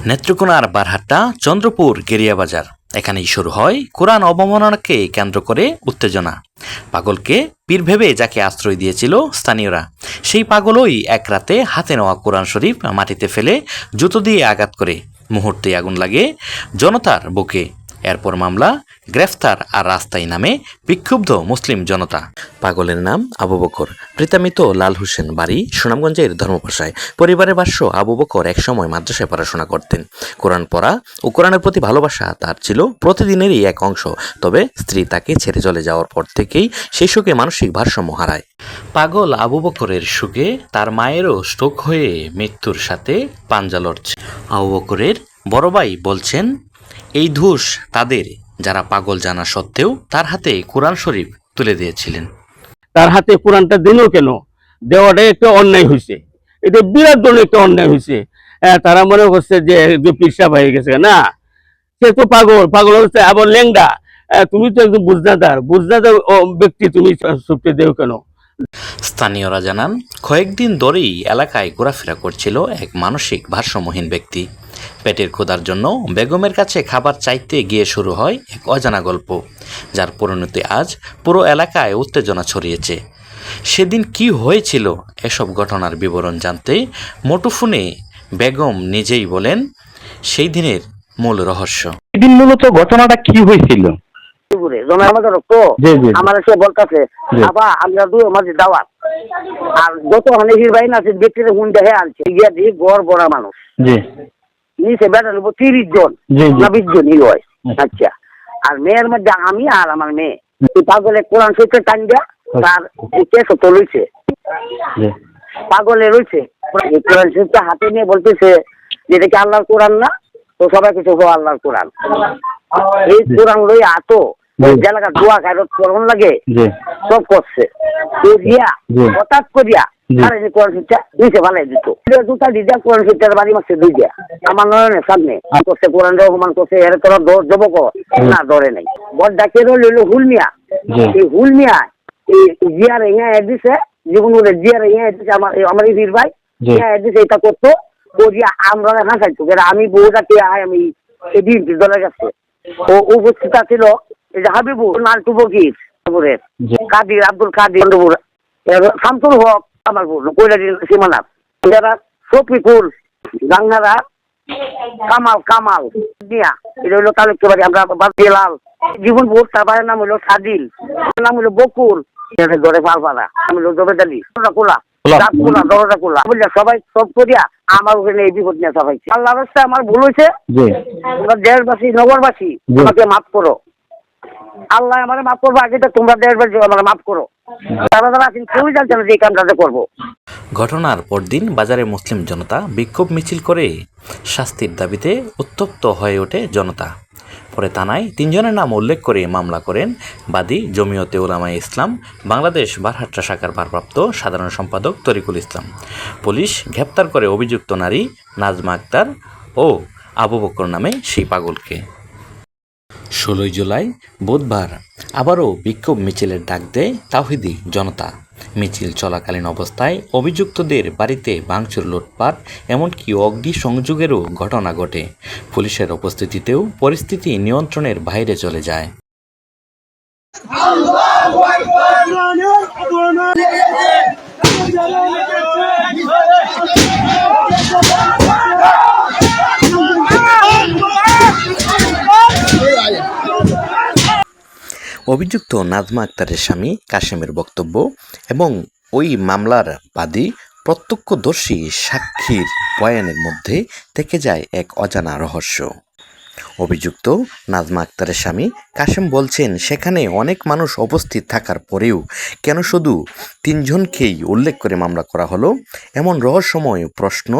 নেত্রকোনার বারহাট্টা চন্দ্রপুর গেরিয়া বাজার এখানেই শুরু হয় কোরআন অবমাননাকে কেন্দ্র করে উত্তেজনা। পাগলকে পীর ভেবে যাকে আশ্রয় দিয়েছিল স্থানীয়রা, সেই পাগলই এক রাতে হাতে নেওয়া কোরআন শরীফ মাটিতে ফেলে জুতো দিয়ে আঘাত করে মুহূর্তে আগুন লাগে জনতার বুকে। এরপর মামলা, গ্রেফতার আর রাস্তায় নামে বিক্ষুব্ধ মুসলিম জনতা। পাগলের নাম আবু বকর, প্রীতামিত লাল হোসেন, বাড়ি সুনামগঞ্জের ধর্মপাশায়। পরিবারের ভাষ্য, আবু বকর একসময় মাদ্রাসায় পড়াশোনা করতেন। কোরআন পড়া ও কোরআনের প্রতি ভালোবাসা তার ছিল প্রতিদিনেরই এক অংশ। তবে স্ত্রী তাকে ছেড়ে চলে যাওয়ার পর থেকেই সেই সুখে মানসিক ভারসাম্য হারায়। পাগল আবু বকরের সুখে তার মায়েরও স্ট্রোক হয়ে মৃত্যুর সাথে পাঞ্জা লড়ছে। আবু বকরের বড় ভাই বলছেন, এই দোষ তাদের যারা পাগল জানা সত্ত্বেও তার হাতে কোরআন শরীফ তুলে দিয়েছিলেন। তার হাতে কোরআনটা দিল কেন? দেওয়াটা একটা অন্যায় হয়েছে, এটা বিরাট ধরনের একটা অন্যায় হয়েছে। তারা মনে করছে যে পিসাব হয়ে গেছে, না, সে তো পাগল হচ্ছে আবার ল্যাংডা। তুমি তো একদম বুঝনাদার ব্যক্তি, তুমি সুপ্তে দেও কেন? স্থানীয়রা জানান, কয়েকদিন ধরেই এলাকায় ঘোরাফেরা করছিল এক মানসিক ভারসাম্যহীন ব্যক্তি। পেটের ক্ষুধার জন্য বেগমের কাছে খাবার চাইতে গিয়ে শুরু হয় এক অজানা গল্প, যার পরিণতি আজ পুরো এলাকায় উত্তেজনা ছড়িয়েছে। সেদিন কি হয়েছিল এসব ঘটনার বিবরণ জানতে মুঠোফোনে বেগম নিজেই বলেন সেই দিনের মূল রহস্য। সেদিন মূলত ঘটনাটা কি হয়েছিল? আমার সে বলতেছে, বাবা আমরা দুই মাঝে দাওয়াত, আর যত হানিফির ভাই না ব্যক্তির হুন দেখে আনছে গিয়া দিয়ে গড় বড়া মানুষ নিচে বেটা নেবো 30 জন না 20 জনই হয়। আচ্ছা, আর মেয়ের মধ্যে আমি আর আমার মেয়ে। পাগলে কোরআন শরীফের টান দিয়া তার কেস তো রয়েছে, পাগলে রয়েছে। কোরআন শরীফটা হাতে নিয়ে বলতেছে যে এটা কি আল্লাহর কোরআন না? তো সবাই কিছু আল্লাহর কোরআন, এই কোরআন লই আতো এলাকার দোয়া কায়রত করণ লাগে সব করছে। হঠাৎ করিয়া কোরআন শরীফটা নিচে ভালাই দিত, দুটা দিদা কোরআন শরীফটার বাড়ি মারছে দুই দিয়া আমার নয়নের সামনে করছে, কোরআন রহমান করছে। এর তোরা দেবো না, ধরে নাই। বড় ডাকে লইল হুলমিয়া, এই হুলমিয়া এই জিয়ার ইয়া দিছে, জীবন বলে জিয়ার ইয়া দিছে আমার বীর ভাই ইয়া দিছে, এটা করতো করিয়া আমরা হাসাইতো। আমি বউটাকে আমি এদিন দলের কাছে ও উপস্থিত ছিল এই যে হাবিবুর নান্টু বকির, কাদির আব্দুল কাদির, শামসুল হক আমার কৈলাদি সীমানাথ, যারা শফিকুল গাঙ্গারা, কামাল দিয়া, এটা হইলো তালুককে বাড়ি। আমরা বাদিলাল জীবন বোর, তার বাড়ির নাম হইলো সাদিল, নাম হইলো বকুল, ধরে পালপাড়া, নাম হইলো জবেদালি কোলা দরজা কোলা। বুঝলা, সবাই সব করিয়া আমার ওখানে এই বিপদ নিয়ে সবাই। আল্লাহ রাস্তায় আমার ভুল হয়েছে, দেশবাসী নগরবাসী আমাকে মাফ করো। আল্লাহ আমার মাফ করবো, আগে তো তোমরা দেশবাসী আমার মাফ করো। তারা তারা কেউই জানছে না যে এই কামটা করবো। ঘটনার পরদিন বাজারে মুসলিম জনতা বিক্ষোভ মিছিল করে শাস্তির দাবিতে উত্তপ্ত হয়ে ওঠে জনতা। পরে থানায় 3 জনের নাম উল্লেখ করে মামলা করেন বাদী জমিয়তে উলামায়ে ইসলাম বাংলাদেশ বারহাট্টা শাখার ভারপ্রাপ্ত সাধারণ সম্পাদক তরিকুল ইসলাম। পুলিশ গ্রেপ্তার করে অভিযুক্ত নারী নাজমা আক্তার ও আবু বকর নামে সেই পাগলকে। 16 জুলাই বুধবার আবারও বিক্ষোভ মিছিলের ডাক দেয় তাওহিদি জনতা। মিছিল চলাকালীন অবস্থায় অভিযুক্তদের বাড়িতে ভাঙচুর, লুটপাট, এমনকি অগ্নিসংযোগেরও ঘটনা ঘটে। পুলিশের উপস্থিতিতেও পরিস্থিতি নিয়ন্ত্রণের বাইরে চলে যায়। অভিযুক্ত নাজমা আক্তারের স্বামী কাশেমের বক্তব্য এবং ওই মামলার বাদী প্রত্যক্ষদর্শী সাক্ষীর বয়ানের মধ্যে থেকে যায় এক অজানা রহস্য। অভিযুক্ত নাজমা আক্তারের স্বামী কাশেম বলছেন, সেখানে অনেক মানুষ উপস্থিত থাকার পরেও কেন শুধু 3 জনকেই উল্লেখ করে মামলা করা হলো? এমন রহস্যময় প্রশ্ন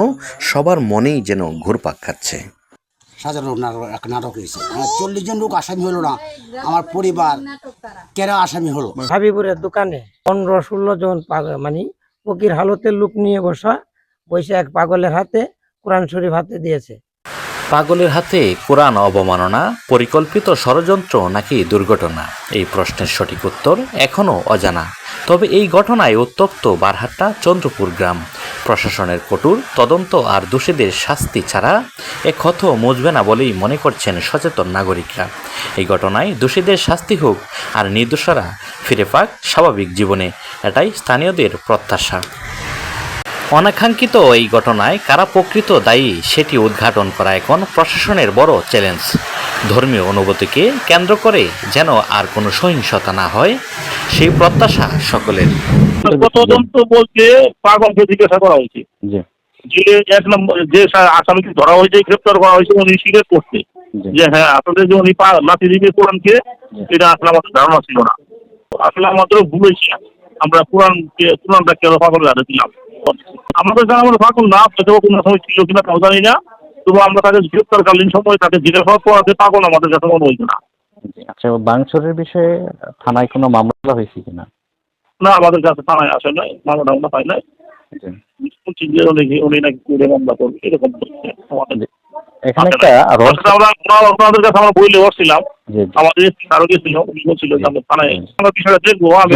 সবার মনেই যেন ঘুরপাক খাচ্ছে। সাজানো এক নাটক হয়েছে, 40 জন লোক আসামি হলো না, আমার পরিবার কেরা আসামি হলো। হাবিবুরের দোকানে 15-16 জন মানে ফকির হালতের লোক নিয়ে বসে এক পাগলের হাতে কোরআন শরীফ হাতে দিয়েছে। পাগলের হাতে কোরআন অবমাননা পরিকল্পিত ষড়যন্ত্র নাকি দুর্ঘটনা? এই প্রশ্নের সঠিক উত্তর এখনও অজানা। তবে এই ঘটনায় উত্তপ্ত বারহাট্টা চন্দ্রপুর গ্রাম। প্রশাসনের কঠোর তদন্ত আর দোষীদের শাস্তি ছাড়া এ ক্ষত মুছবে না বলেই মনে করছেন সচেতন নাগরিকরা। এই ঘটনায় দোষীদের শাস্তি হোক আর নির্দোষরা ফিরে পাক স্বাভাবিক জীবনে, এটাই স্থানীয়দের প্রত্যাশা। অনাকাঙ্ক্ষিত এই ঘটনায় কারা প্রকৃত দায়ী সেটি উদ্ঘাটন করা এখন প্রশাসনের বড় চ্যালেঞ্জ। ধর্মীয় অনুভূতিকে কেন্দ্র করে যেন আর কোনো সহিংসতা না হয়, সেই প্রত্যাশা সকলের। তদন্ত বলতে পাগলকে জিজ্ঞাসা করা হয়েছে যে 1 নম্বর যে আসামিকে ধরা হয়েছে, গ্রেপ্তার করা হয়েছে, উনি স্বীকার করছে যে হ্যাঁ আপনাদের যে উনি লাঠি দিবে কোরআনকে, এটা আসলে আমাদের ধারণা ছিল না, আসলে আমাদের ভুল হয়েছে, আমরা কোরআনটাকে পাগল হাতে দিলাম। আমাদের কাছে আমাদের পাগল না কোনো সময় ছিল কিনা তাও জানি না, তবু আমরা তাকে গ্রেপ্তারকালীন সময় তাকে জিজ্ঞাসা করার পর পাগল আমাদের কাছে মনে হইতো না। আচ্ছা, ভাঙচুরের বিষয়ে থানায় কোনো মামলা হয়েছে কিনা? না, আমাদের কাছে থানায় আসে নাই, মামলা পাই নাই। শুনছি যে উনি নাকি করে মামলা করবে, এরকম বলছে আমাদের। এখানে একটা আপনাদের কাছে আমরা বইলে বসছিলাম, আমাদের আরো গেছিল, উনি বলছিল যে আমরা থানায় আমরা বিষয়টা দেখবো। আমি